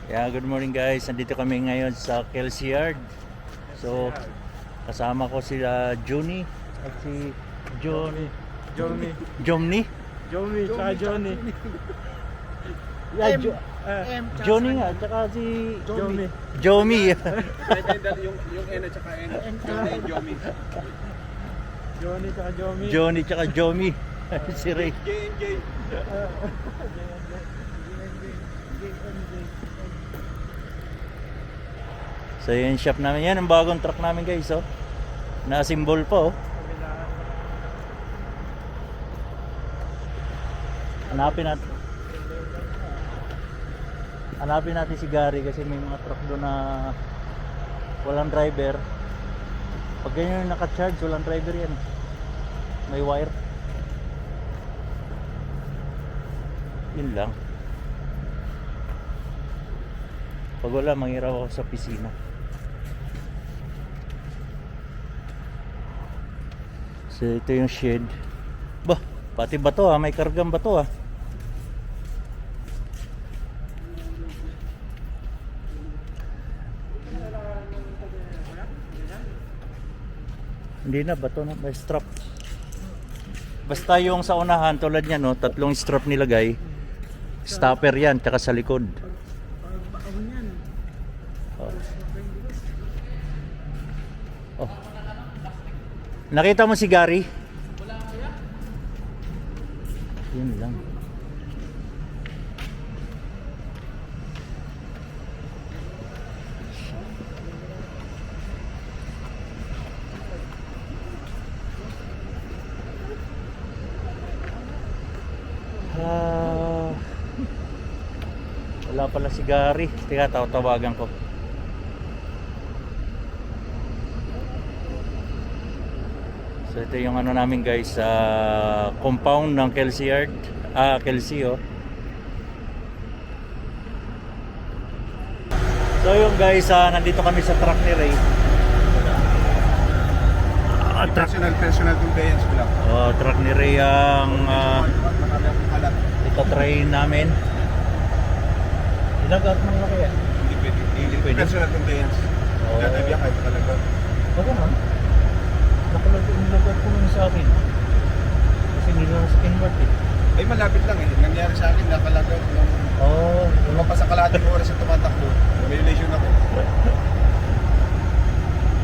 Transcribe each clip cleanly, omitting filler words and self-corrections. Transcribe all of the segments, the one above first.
Yeah, good morning guys. Nandito kami ngayon sa Kelsey Yard. So, kasama ko si Johnny at si Johnny. Jomni. Tsaka Johnny. Yeah, Johnny nga, tsaka si Jomi. yung N at saka N. Jomi. Johnny tsaka Jomi. Johnny tsaka Jomi. Si Ray. J&J. So, yung shop namin. Yan ang bagong truck namin guys, oh. Na-symbol pa, oh. Hanapin natin si Gary kasi may mga truck doon na walang driver. Pag ganyan yung naka-charge, walang driver yan. May wire. Yun lang. Pag wala, manghiraw ako sa pisina. So ito yung shed. Bah, pati bato ha, may kargang bato ha. Hindi na, bato na, may strap. Basta yung sa unahan, tulad niya no, tatlong strap nilagay. Stopper yan, tsaka sa likod. Oh. Nakita mo si Gary? Yun lang. Wala pala si Gary. Teka, tawagan ko. So ito yung ano namin guys, compound ng Kelsey Yard. Kelsey oh. So yung guys, nandito kami sa truck ni Ray. Personal conveyance ko lang. Oh, truck ni Ray ang ito-try namin. Ilagat mo na kaya? Hindi pwede. Personal conveyance. Oh. Dadabya kahit talaga. Baka man. Nilagat ko naman sa akin. Kasi nila sa Kenward eh. Ay malapit lang eh. Nangyari sa akin nakalagat nung lumabas sa kalahating oras sa tumatakbo. Violation ako.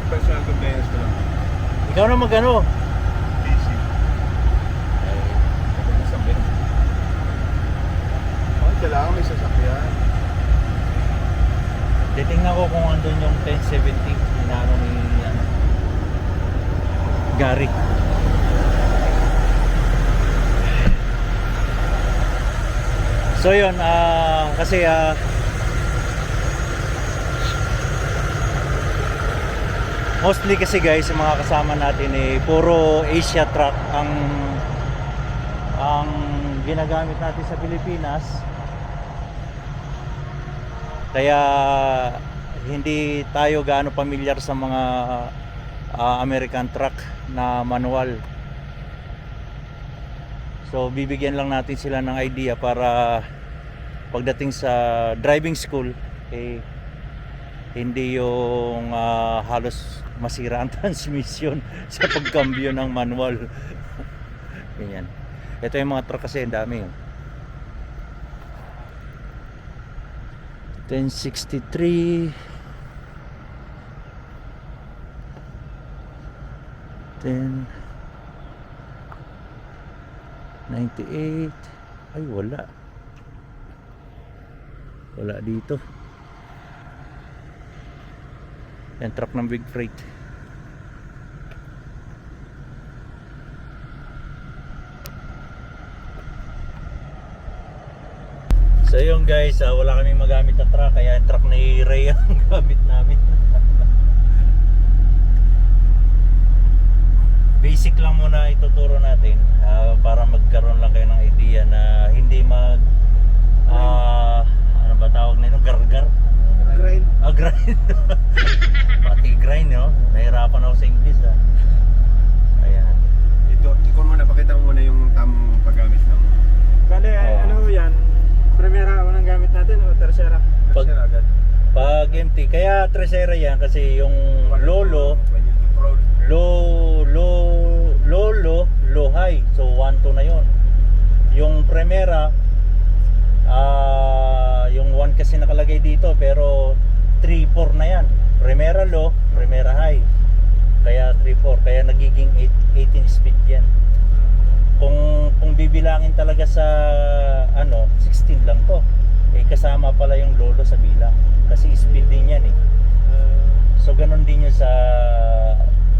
Personal conveyance ko lang. Ikaw na magano? Busy. Ay, sabi. Oh, kailangan may sasakyan. Titingnan ko kung andun yung 1070 inaano ni Gary. So yun, kasi mostly kasi guys, yung mga kasama natin puro Asia truck ang ginagamit natin sa Pilipinas. Kaya hindi tayo gaano pamilyar sa mga American truck na manual. So bibigyan lang natin sila ng idea para pagdating sa driving school hindi yung halos masira ang transmission sa pagkambyo ng manual. Ganyan. Ito yung mga truck kasi ang dami. 1063 1098. Ay wala dito. Yan truck ng big freight. So yun guys, wala kaming magamit na truck, kaya yung truck ni Ray ang gamit namin. Basic lang muna ituturo natin para magkaroon lang kayo ng idea na hindi ano ba tawag nito? Gargar? Grind. Grind. Pati grind, no? Nahirapan ako sa English Ayan. Ikaw muna, pakita mo muna yung tamang paggamit ng Bale, ano yan? Primera unang gamit natin o tercera? Pag, tercera agad. pag empty. Kaya Tresera yan kasi yung Lolo, When you control. low high. So 1-2 na yon. Yung Primera, yung 1 kasi nakalagay dito pero 3-4 na yan. Primera low, Primera high. Kaya 3-4, kaya nagiging 18 speed yan. Kung bibilangin talaga sa 16 lang to. Eh kasama pala yung Lolo sa bilang kasi speed din yan eh. So ganun din yun sa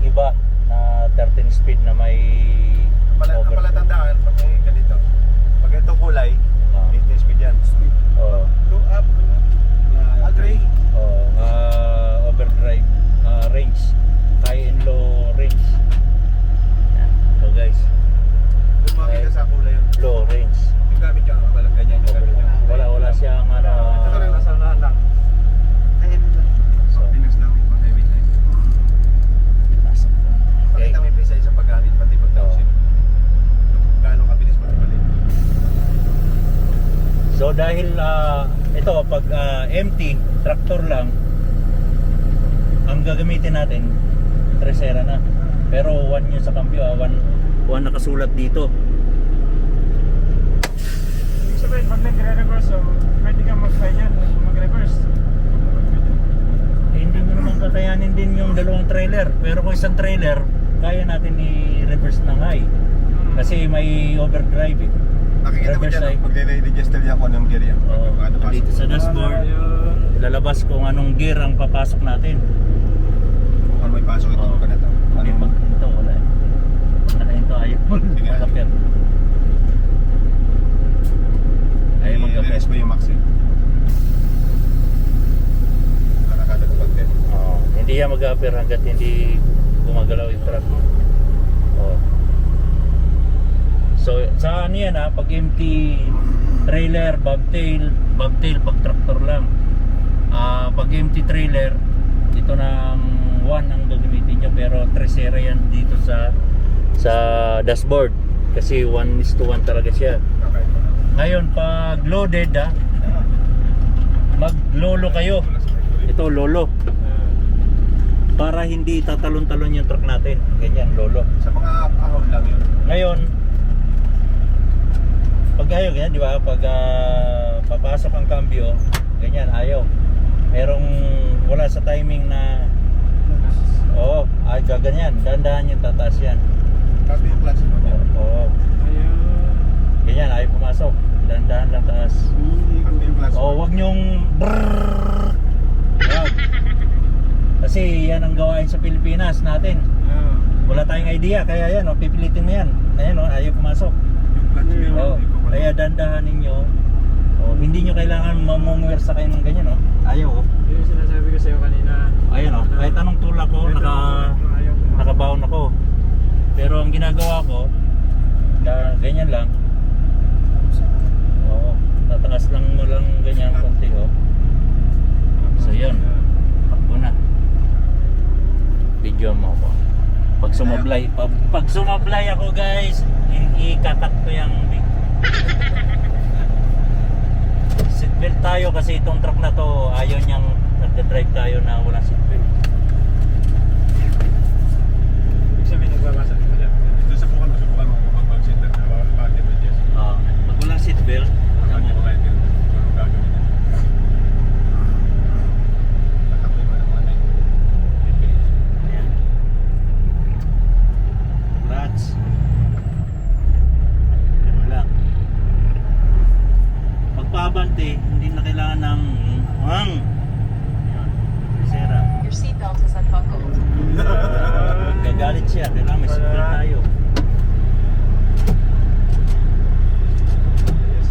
iba na 13 speed na may Ang palatandaan pag may ganito. Pag ito kulay, 18 speed yan. Oh, Go up. Gray. overdrive range, high and low range. Yan. So guys, Yung makita sa kulay yun. low range. Yung gamit yung walang ganyan. Yung gamit yung Wala siyang Ito rin nasa unahan lang. so, Pinas lang yung pang heavy time. okay. Pakita mo yung precise sa paggamit, pati pagtausin. Gaano kabilis magpalit. So dahil ito pag empty tractor lang ang gagamitin natin, Tresera na. Pero 1 yun sa cambio, 1 nakasulat dito. Ibig sabihin, pag nagre-reverse, so, pwede kang mag-try yan, mag-reverse. Eh, hindi mo naman kakayanin din yung dalawang trailer. Pero kung isang trailer, kaya natin i-reverse ng high. Kasi may overdrive eh. Nakikita mo Reverse dyan, side. magre-register niya kung anong gear yan. Oo, Pag pasok. dito sa dashboard, Ayun. lalabas kung anong gear ang papasok natin. Kung ano may pasok ito, Oo. ganito. Hindi Ano? pag ito, wala eh. Pag ito, ayaw Sige. magkapit. Ayaw magkapit. I-release mo yung max eh. Nakakada ko pag Hindi yan mag-appear hanggat hindi gumagalaw yung truck. Oh. So sa ano yan pag empty trailer, bobtail pag tractor lang. Pag empty trailer, dito ng 1 ang gagamitin nyo, pero Tresera yan dito sa dashboard kasi 1:1 talaga siya. Okay. Ngayon pag loaded mag-lolo kayo. Ito lolo. Para hindi tatalon-talon yung truck natin. Ganyan, lolo. Sa mga ahon lang yun. Ngayon, pag ayaw, ganyan, di ba? Pag papasok ang cambio, ganyan, ayaw. Merong wala sa timing na, oo, ay gaganyan. Dandahan yung tataas yan. Kasi yung clutch mo dyan. Oo, Ayun. ganyan, ayaw pumasok. Dandahan lang taas. Kasi yung clutch Oo, wag nyong brrrr. Wag. Kasi yan ang gawain sa Pilipinas natin. Wala tayong idea, kaya yan, pipilitin mo yan. Ayan, ayaw pumasok. yung clutch mo yun. Oh, kaya dandahanin nyo. Oh, hindi nyo kailangan mamumuwersa kayo ng ganyan, Ayaw, Yun yung sinasabi ko sa'yo kanina. Ayan, kahit anong tulak ko, Ayaw ko. nakabaon ako. Pero ang ginagawa ko, ganyan lang. Oo, tataas lang mo lang ganyan konti, So yun, takbo na. Video mo ako. Pag sumablay ako guys, ikakat ko yung seatbelt tayo kasi itong truck na to ayaw niyang nagda-drive tayo na walang seatbelt. Ibig sabihin, nagbabasa ko dyan. Ito sa bukan mo kung mag-sit na. Bakit mo dyan? Pag walang seatbelt, Bakit mo ba yun? Anong gagawin niya? Tatakbo mo naman eh. ayan. Clutch. Ganun lang. Pagpabante, hindi na kailangan ng hang. Ayan. Sera. Your seatbelt is unbuckled. Gagalit siya, kailangan may seatbelt tayo. Yes,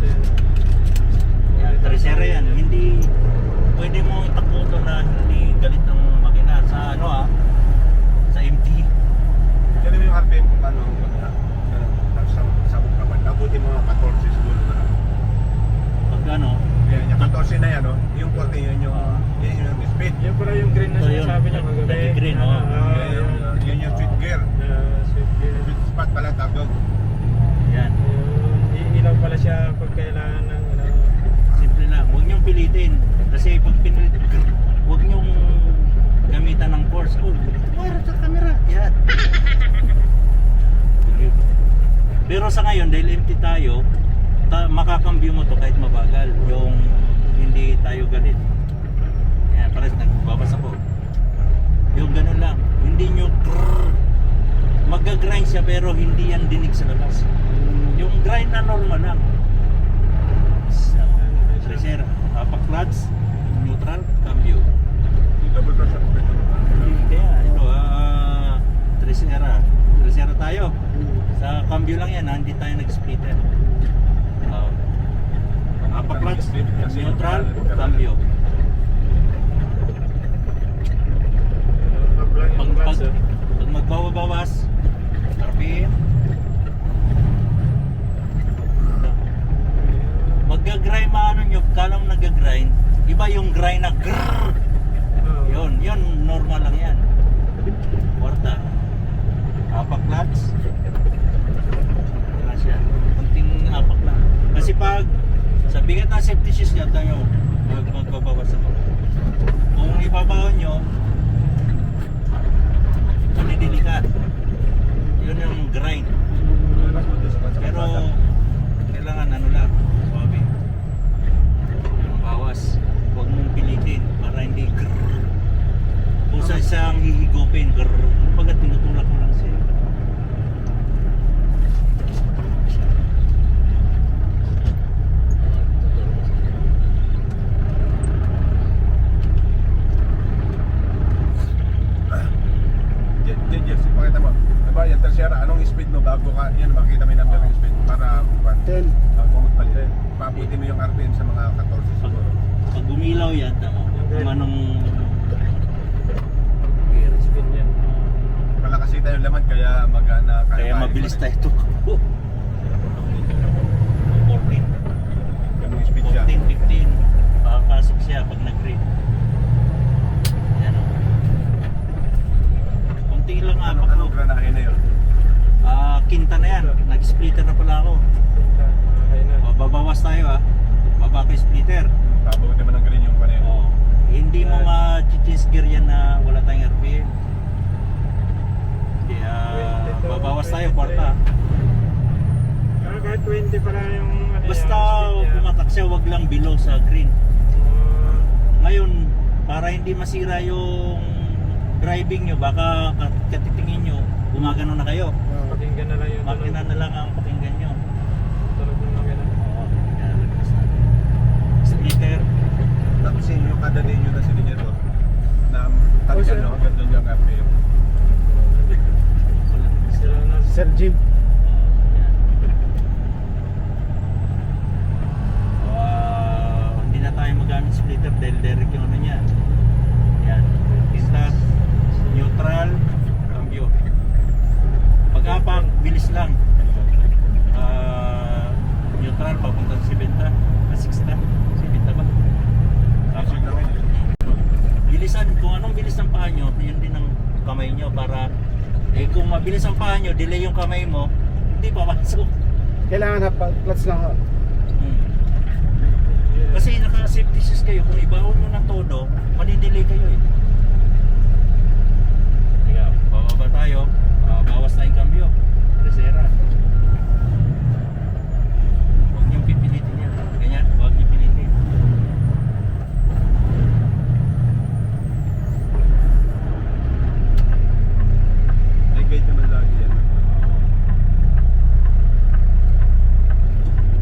Pero sa ngayon, dahil empty tayo, makakambyo mo to kahit mabagal. Yung hindi tayo galit. Yan, parang nagbabasa ko. Yung ganun lang. Hindi nyo mag-grind siya pero hindi yan dinig sa labas. Yung grind na normal lang. So, Tresera, apak clutch, neutral, cambio. Dito ba ito sa Kaya ito, Tresera tayo. Sa cambio lang yan, hindi tayo nag-splitter. Apak clutch, neutral, cambio. Pag magbabawas, RPM. Mag-grind maano nyo, kalang nag-grind, iba yung grind na grrrr. Yun, normal lang yan. Kwarta. Apak clutch. Wala siya. Kunting apak lang. Kasi pag sa bigat ng safety shoes nyo, tayo magbabawas ako. Kung ibabaw nyo, dilikat. Yun yung grind. Pero kailangan ano lang, swabe. Bawas. Huwag mong pilitin para hindi grrrr. Kung sa isang hihigupin, grrrr. Pagkat tinutulak mo lang siya. Jersey, pakita mo. Diba, yung Tercera, anong speed mo bago ka, yan, makita mo yung number ng speed para 10. bago mo magpalit. Paputi mo yung RPM sa mga 14 siguro. Pag gumilaw yan, tama. Kung anong Spin yan. Malakas tayo yung laman, kaya magana. kaya mabilis tayo ito. 14. Ganun yung speed siya. 14, 15. Pakapasok siya pag nag-grade. Yan o. Kunti lang apak mo. Anong granahe na yun? Kinta na yan. Nag-splitter na pala ako. Okay na. O, babawas tayo baba ko yung splitter. Pabuti mo ng green yung panay. O, hindi mo ma-change gear yan na wala tayong RPM. Kaya babawas tayo, kwarta. Pero kahit 20 pala yung ano Basta yung speed niya. bumatak siya, wag lang below sa green. Ah, Ngayon, para hindi masira yung driving nyo, baka katitingin nyo, gumagano na kayo. pakinggan na lang yung Makina na lang ang pakinggan nyo. tunog ng makina. Oo, kaya lagpas na. Splitter. Tapos yung kada din yun na silinero na Oh, sir. tansya, no? Hanggang doon yung RPM. Sila na. Sir Jim. Hindi na tayo magamit splitter dahil direct yung ano niya. Yan. Pinta, neutral, cambio. Pag-apak, bilis lang. Neutral, papunta sa 70, 60, 70 ba? Apak. Bilisan, kung anong bilis ng paa nyo, yun din ang kamay nyo para kung mabilis ang paa nyo, delay yung kamay mo, hindi papasok. Kailangan clutch lang. Kasi naka-safety shoes kayo, kung ibahon mo ng todo, madidelay kayo eh. Sige, bababa tayo, bawas tayong cambio, Tresera. Huwag niyong pipilitin yan. Ganyan, huwag niyong pilitin. May guide naman lagi yan.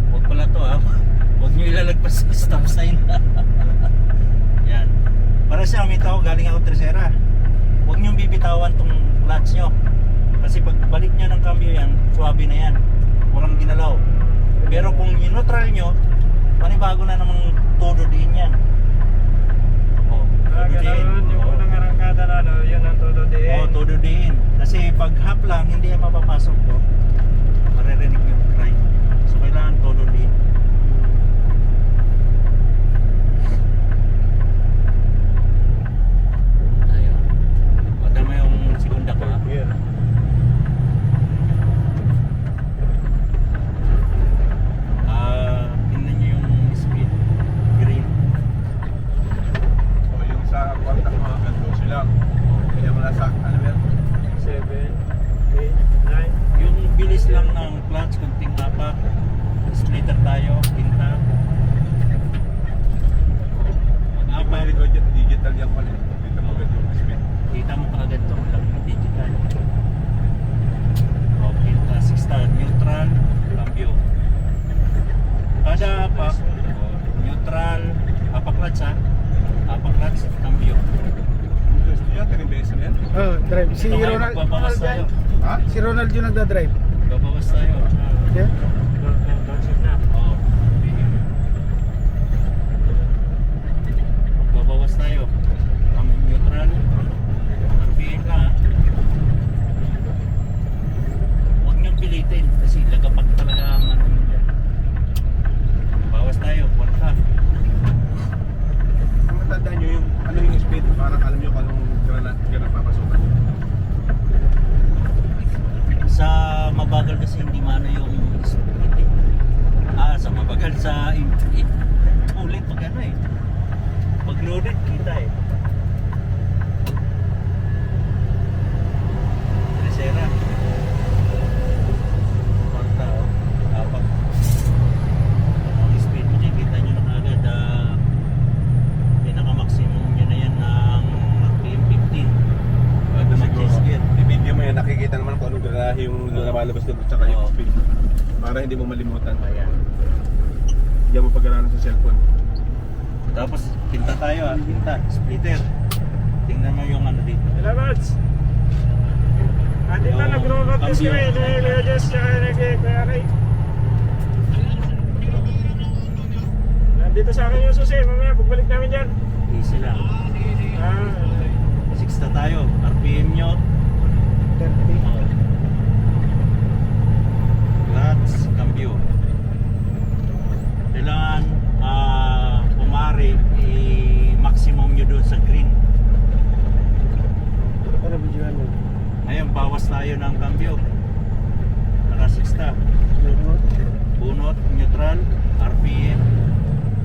Huwag pala to huwag niyo ilalagpas sa stop sign. Yan. Para siya, umita ko, galing ako Tresera. Huwag niyong bibitawan tong clutch nyo. Kasi pag balik nyo ng cambio yan, swabe na yan. Walang ginalaw. Pero kung i-neutral nyo, panibago na namang todo din yan. O, todo din. Yung unang arangkada na, no, yun ang todo din. O, todo din. Kasi pag half lang, hindi yan mapapasok to. Maririnig yung cry. So, kailangan todo din. Ayun. Madama yung segunda ko ha. Yeah. Tingnan nyo yung speed. Green. O yung sa kwarta mga ganito silang. Kaya mo nasa, ano yan? 7, 8, 9. Yung bilis lang ng clutch, kunti Kapag-clutch, cambio. Gusto niya, 3 beses na yan. Oh, drive. Si Ito ngayon, Ronald, magbabawas Ronald tayo. yan. Ha? Si Ronald yung nagda-drive. Babawas tayo. Yeah? Downshift na. Oo. Magbabawas tayo. Ang neutral. RPM ka ha. Huwag niyong pilitin kasi lagapag talaga ang ano nyo dyan. Bawas tayo, 1 Ang matandaan nyo yung ano yung speed, parang alam nyo kung anong granat papasukan. Sa mabagal kasi hindi mana yung speed eh. Sa mabagal sa ulit pag ano eh. Pag loaded kita eh. Tresera. Kwarta oh. Apat. Ang speed mo dyan kita nyo na agad. Pinaka-maximum nyo na yan ng RPM 15. Bago mag-change gear. I-video mo yan, nakikita naman kung anong garahe yung lumalabas doon at saka yung Oo. speed. Para hindi mo malimutan. Ayan. Hindi mo pag-aralan sa cellphone. Tapos pinta tayo ha, pinta, splitter. Tingnan mo yung ano dito. Hello, Mads. Atin na, Yung nag-roll-up test cambio. kami. Leo Jess, tsaka Kuya Ray. Nandito sa akin yung susi. Mamaya, pagbalik namin dyan. Easy lang. 6 na tayo. RPM nyo. 30. Clutch, cambio. Kailangan pumari i-maximum nyo doon sa green. Ano videoan mo? Ngayon, bawas tayo ng cambio. Naka 6 na. Bunot, neutral, RPM.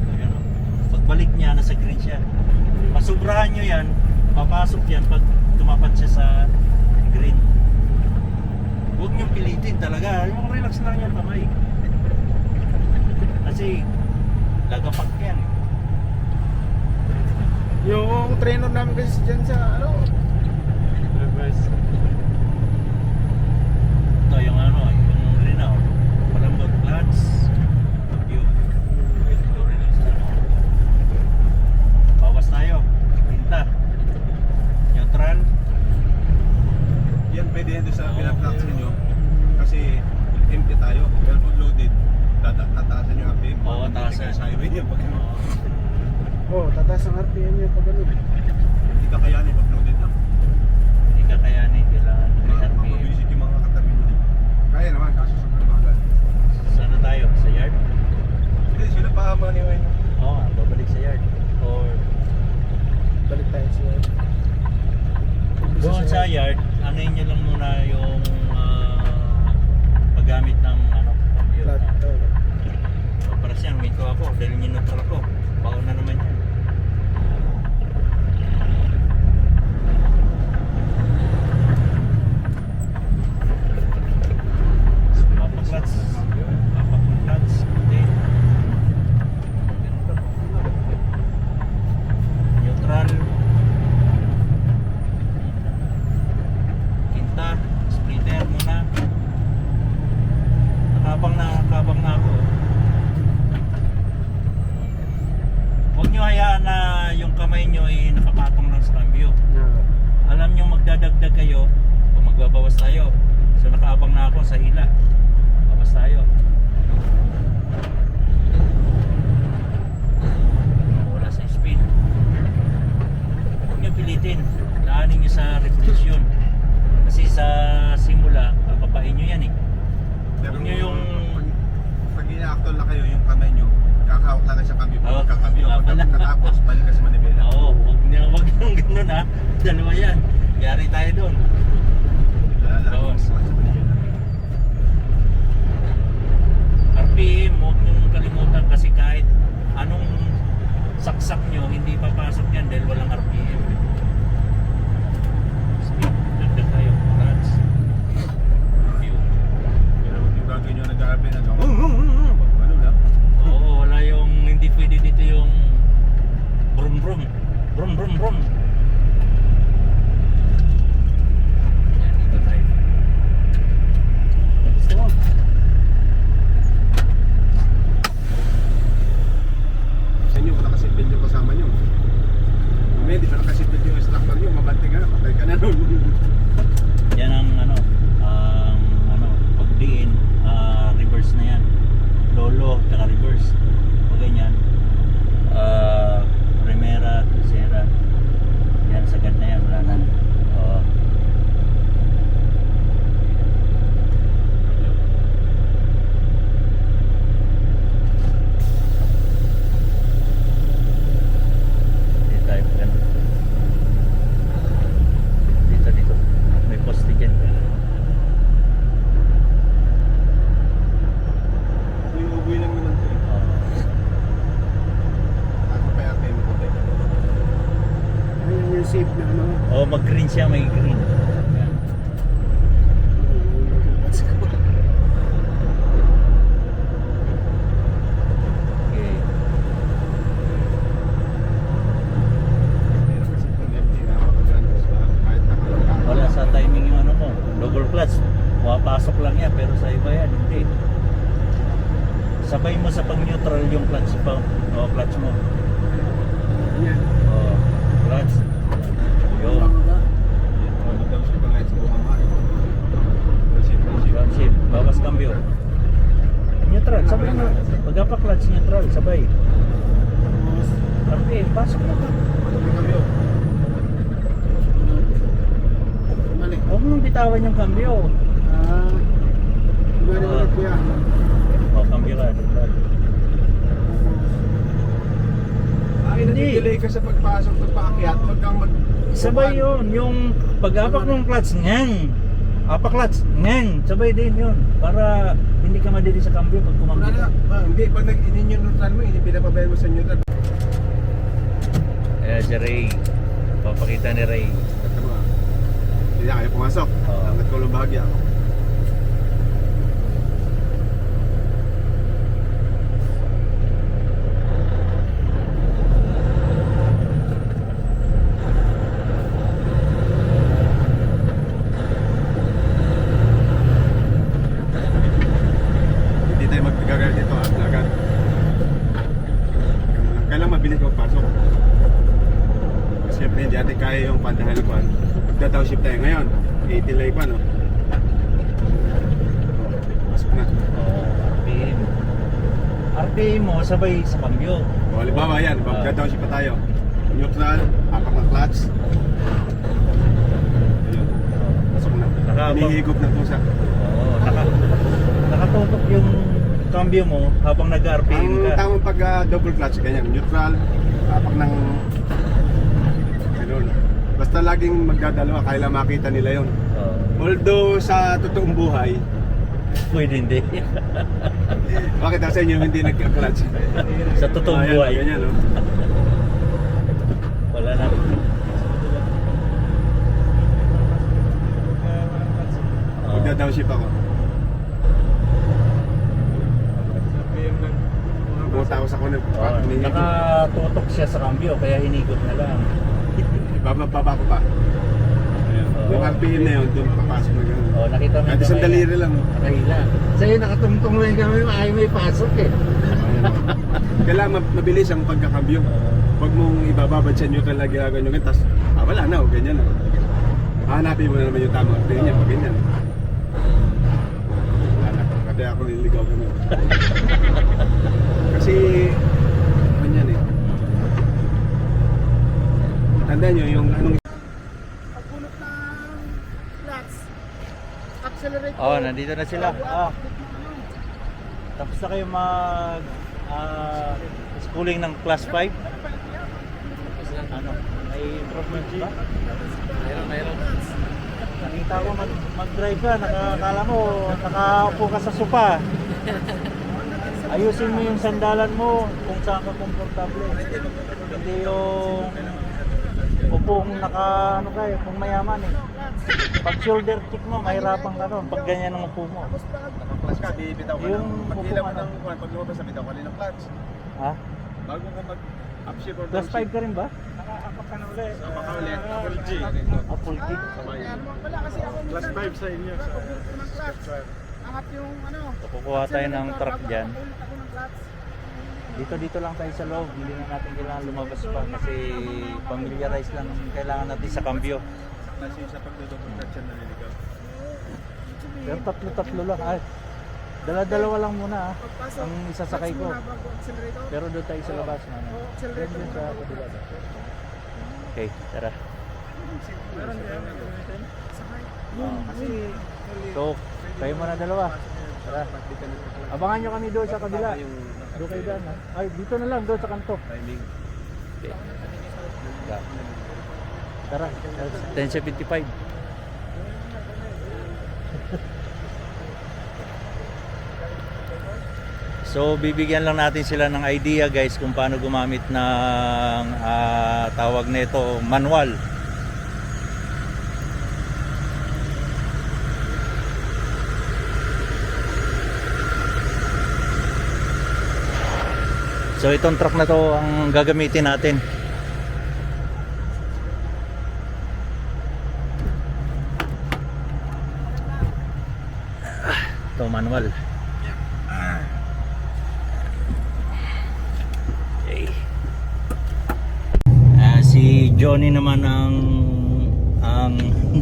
Ayan o. Pagbalik niya, nasa green siya. Pasubrahan nyo yan, papasok yan pag tumapat siya sa green. Huwag nyo pilitin talaga. Yung relax lang yan kamay. Kasi lagapak yan. Yung trainer namin kasi dyan sa ano, Ito yung ano, yung green na. Palambot clutch. Cambio. Bawas tayo. Pinta. Neutral. Yan pwede yan doon sa Oo. pinapraktis nyo. Kasi empty tayo. Pero pag loaded, tataasan yung RPM. Oo, taasan. Sa highway yan. Pag oh, tataas ang RPM niya pag ano. hindi ka kayanin pag loaded lang. Hindi ka kayanin. Kailangan may RPM. Mabibisit yung mga katabi mo. Kaya naman, kaso sa bagal. Saan na tayo? Sa yard? Hindi, sila pa maniway mo. Oo, babalik sa yard. Or Balik tayo sa doon sa yard, anuin nyo lang muna yung paggamit ng ano, cambio. flat. So, para siyang may ko ako, dahil neutral ako. Baon na naman yan. Papaklats. Papaklats. Okay. Neutral. Kinta. Splitter muna. Nakabang na ako. Huwag nyo hayaan na yung kamay nyo ay nakapatong lang sa cambio. Alam nyo magdadagdag kayo o magbabawas tayo. So nakaabang na ako sa hila. Bawas tayo. Wala sa speed. Huwag nyo pilitin. Daanin nyo sa revolution. Kasi sa simula, kapapain nyo yan eh. Pero Huwag nyo yung... pag ina-actual na kayo, yung kamay nyo, kakahawak lang kayo sa cambio. Oo. Kakambio. Nga pala. Pagkatapos, balik ka sa manibela. Oo, huwag nang ganun ha. Dalawa yan. Yari tayo doon. Bawas. RPM, huwag niyong kalimutan kasi kahit anong saksak nyo, hindi papasok yan dahil walang RPM. Speed, dagdag tayo. Clutch. View. Pero yung gagawin nyo nag-aarap na ano lang. Oo, wala yung, hindi pwede dito yung brum brum. Brum brum brum. Yan, dito tayo. Gusto mo? Sa inyo, nakasilpin nyo kasama nyo. safe na ano. O mag-green siya, may green. Yan. Okay. Wala sa timing yung ano mo, double clutch. Pumapasok lang yan, pero sa iba yan, hindi. Sabay mo sa pag-neutral yung clutch pa, o clutch mo. Yan. O, clutch. Yun. Clutch shift, bawas cambio. Neutral, sabay mo. Pagka-clutch neutral, sabay. RPM, pasok na ka. Mali. Huwag mong bitawan yung cambio. Gano'n ulit kuya. O, cambio ka. neutral. Hindi. Delay ka sa pagpasok, pagpaakyat, wag kang mag... Sabay yun, yung pag-apak ng clutch, ngang. Apak clutch, ngang. Sabay din yun. Para hindi ka madali sa cambio pag Wala kumambio. na. Hindi, pag nag-in-neutral mo, pinapabayad mo sa neutral. Ayan si Ray. Papakita ni Ray. Ito mo. Hindi na kayo pumasok. Oo. Hanggat ko lang bahagya ako. Hindi tayo magagagal dito agad. Kailang mabilis magpasok. Siyempre hindi natin kaya yung pandahan ko. Magdadaw shift tayo ngayon. 80 lay pa no. Pasok na. RPM. RPM mo, sabay sa cambio. O halimbawa yan, magdadaw shift pa tayo. Neutral, apak ng clutch. Ayun. Pasok na. Hinihigop ng pusa. Oo, nakatutok yung cambio mo habang nag-RPM Ang ka. tamang pag double clutch, ganyan. Neutral, apak ng... Ganun. Basta laging magdadalawa, kailangan makita nila yon. Oo. Although sa totoong buhay, Pwede hindi. bakit sa inyo hindi nagka-clutch? Sa totoong Ayan, buhay. Ganyan, no? Wala na. Oo. Magdadaw shift ako. Pumunta ako sa kuno. Oo, nakatutok siya sa cambio kaya hinigot na lang. Baba ko pa. Ayan. Oo. Yung RPM na yun, doon papasok na gano'n. Oh, nakita mo Kahit yung isang kamay daliri lang. no? Nakahila. Sa'yo nakatungtong lang kami, ayaw may pasok eh. Ayan. Kailangan mabilis ang pagkakambyo. Huwag mong ibababad sa neutral na ginagawa nyo ganyan. Tapos, wala na, ganyan na. Hahanapin mo na naman yung tamang RPM niya, pag ganyan. Wala na, kaya ako nililigaw ka na. Kasi, ganyan eh. Tandaan nyo, yung anong Pagpunot ng clutch, accelerate. Oh, nandito na sila. Tapos na kayo mag schooling ng class 5? Ano? May improvement ba? Mayroon. Nakita ko mag-drive ka, nakakala mo, nakaupo ka sa sopa. Ayusin mo yung sandalan mo kung saan ka komportable. Hindi yung upong ano kayo, kung mayaman eh. Pag shoulder check mo, mahirapan ka nun. Pag ganyan ang upo mo. naka-clutch ka, bibitaw ka Yung ng pag-ilaw mo upuan. ng pag lumabas sa bitaw ka rin ng clutch. Ha? Bago ka mag-upshift or Class 5 ka rin ba? Nakaapak ka na ulit. Apak ka ulit. Full G. Full kick. Wala kasi ako Class 5 sa inyo. Sa pagpunot ng clutch. Angat yung ano. So, kukuha tayo ng truck dyan. Pagpunot ako ng clutch. Dito lang tayo sa loob. Hindi na natin kailangan lumabas pa kasi familiarize lang kailangan natin sa cambio. Kasi sa pagdodobol clutch yan naliligaw. Pero tatlo lang. Ay, dala-dalawa lang muna ah. Pagpasok, Ang isasakay ko. clutch muna bago accelerator. Pero doon tayo sa labas man. Oo, accelerator Doon sa muna. kabila. Okay, tara. Meron din ang gagamitin. Sakay. Kasi So, kayo muna dalawa. Tara. Abangan nyo kami doon sa kabila. Doon kayo dyan ha. Ay, dito na lang, doon sa kanto. timing. Okay. Tara, 10:75. So bibigyan lang natin sila ng idea guys kung paano gumamit ng tawag nito manual So itong truck na to ang gagamitin natin. Ito manual. Okay. Si Johnny naman ang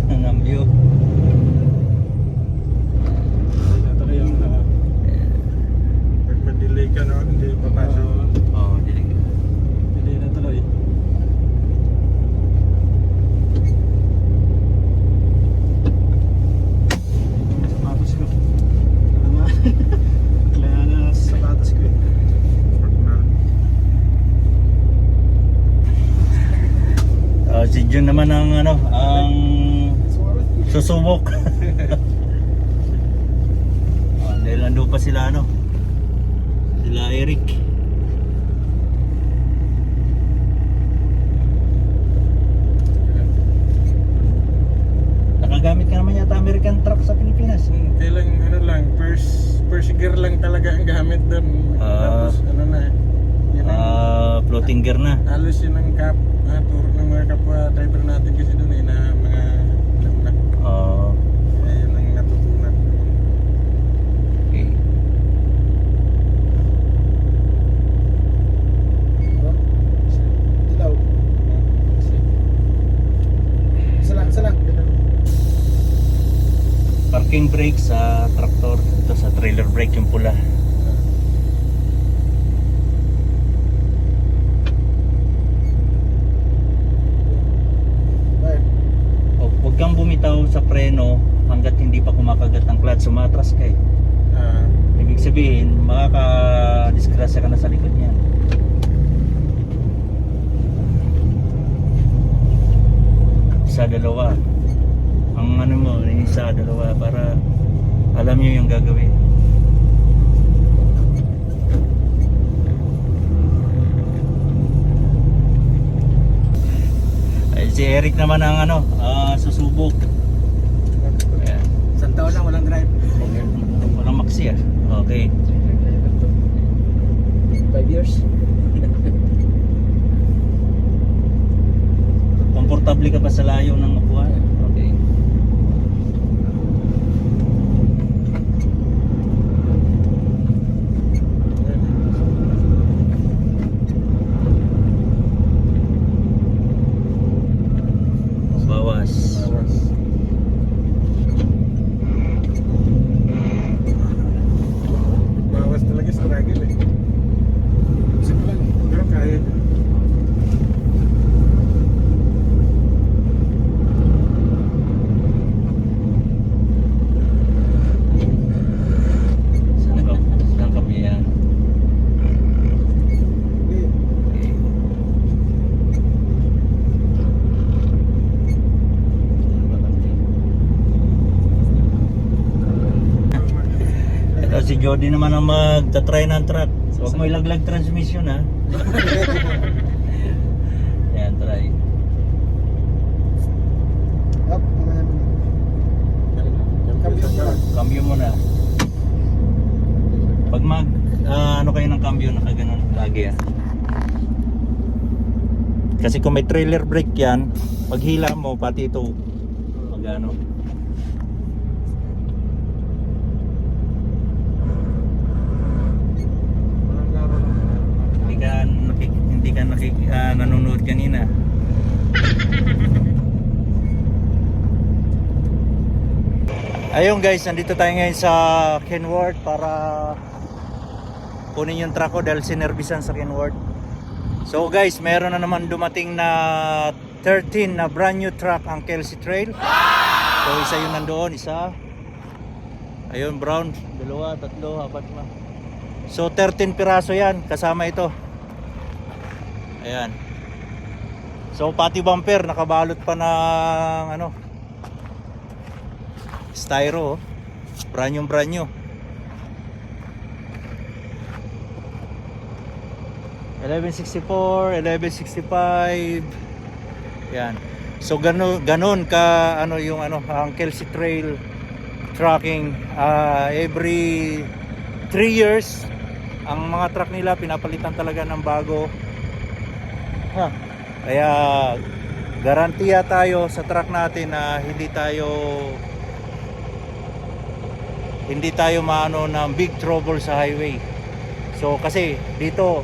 nambyo. Ito na yung pag ma-delay ka, no? Hindi papasok. Oh, dilig. Delay na tuloy. Sapatos ko. Kailangan na sapatos ko. Si Jun naman ang susubok. Dahil nandun pa sila sila Eric. Nakagamit ka naman yata American truck sa Pilipinas. Kailang lang, first gear lang talaga ang gamit doon. Tapos yun ang, Floating gear na. halos yun ang tour ng mga kapwa driver natin kasi doon na mga nauna. Kaya yun ang natutunan. Okay. Dilaw. Isa lang. Parking brake sa traktor. Ito sa trailer brake yung pula. Huwag kang bumitaw sa preno hanggat hindi pa kumakagat ang clutch. Sumatras ka eh. Ibig sabihin, makaka-disgrasya ka na sa likod niyan. Isa, dalawa. Ang isa, dalawa para alam niyo yung gagawin. Si Eric naman ang susubok. Ayan. Isang taon lang walang drive. Walang maksi ah. Okay. 5 years. Komportable ka ba sa layo ng upuan? Okay. Bawas. Bawas talaga struggle eh. Simple lang. Pero kaya. Saan ka yan? Okay. Ito si Jody naman ang magta-try ng truck. Huwag mo ilaglag transmission ha. Ayan, try. Up, mamaya mo. Cambio mo na. Pag kayo ng cambio, nakaganon lagi ah. Kasi kung may trailer brake yan, pag hila mo, pati ito magano. Hindi ka nanonood kanina. Ayun guys, nandito tayo ngayon sa Kenworth para kunin yung truck ko dahil sinervisan sa Kenworth. So guys, meron na naman dumating na 13 na brand new truck ang Kelsey Trail. So isa yun nandoon, isa. Ayun, brown, dalawa, tatlo, apat na. So 13 piraso yan, kasama ito. Ayan. So pati bumper nakabalot pa ng styro, brand new. 1164, 1165. Yan. So ganon ka ang Kelsey Trail tracking every 3 years ang mga truck nila pinapalitan talaga ng bago. Kaya garantiya tayo sa truck natin na hindi tayo maano ng big trouble sa highway. So kasi dito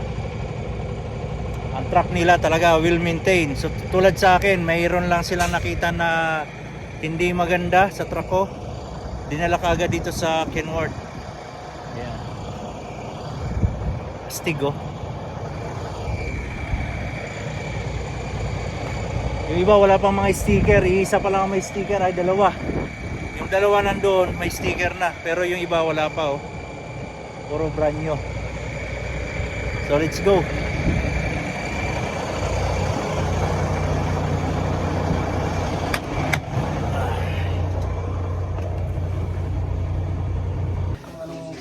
ang truck nila talaga will maintain. So tulad sa akin, mayroon lang silang nakita na hindi maganda sa truck ko. Dinala ka agad dito sa Kenworth. Ayan. Astig oh. Yung iba wala pang mga sticker, iisa pa lang ang may sticker, ay dalawa. Yung dalawa nandoon may sticker na, pero yung iba wala pa oh. Puro brand new. So let's go.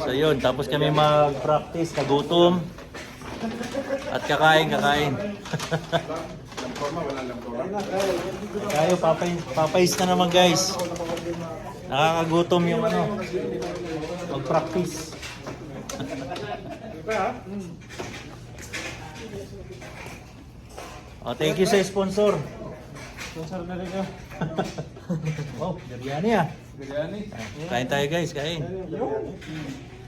So yun, tapos kami mag-practice, nagutom. At kakain. Kayo, papais na naman guys. Nakakagutom yung ano, mag-practice. Oh, thank you sa sponsor. Sponsor na rin ka. Oh, biryani ah. Biryani. Kain tayo guys, kain.